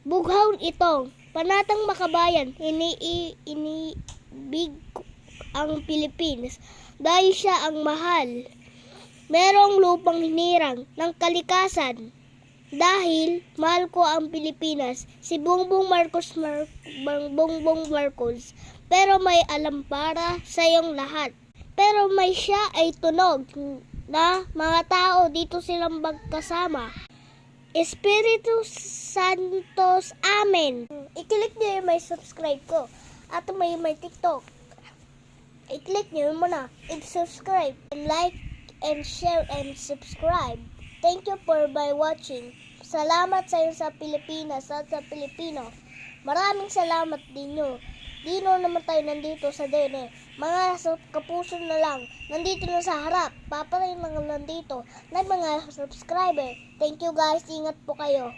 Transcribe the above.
Bughawon itong panatang makabayan, iniibig ang Pilipinas dahil siya ang mahal. Merong lupang hinirang ng kalikasan dahil mahal ko ang Pilipinas. Si Bongbong Marcos, pero may alam para sa iyong lahat. Pero may siya ay tunog na mga tao dito silang magkasama. Espiritu Santos, Amen. I-click niyo yung may subscribe ko. At may TikTok. I-click niyo muna. I-subscribe. Like and share and subscribe. Thank you for watching. Salamat sa iyo sa Pilipinas at sa Pilipino. Maraming salamat din nyo. Dino naman tayo nandito sa dene. Mga kapuso na lang. Nandito na sa harap. Papatayin mga nandito na mga subscriber. Thank you guys. Ingat po kayo.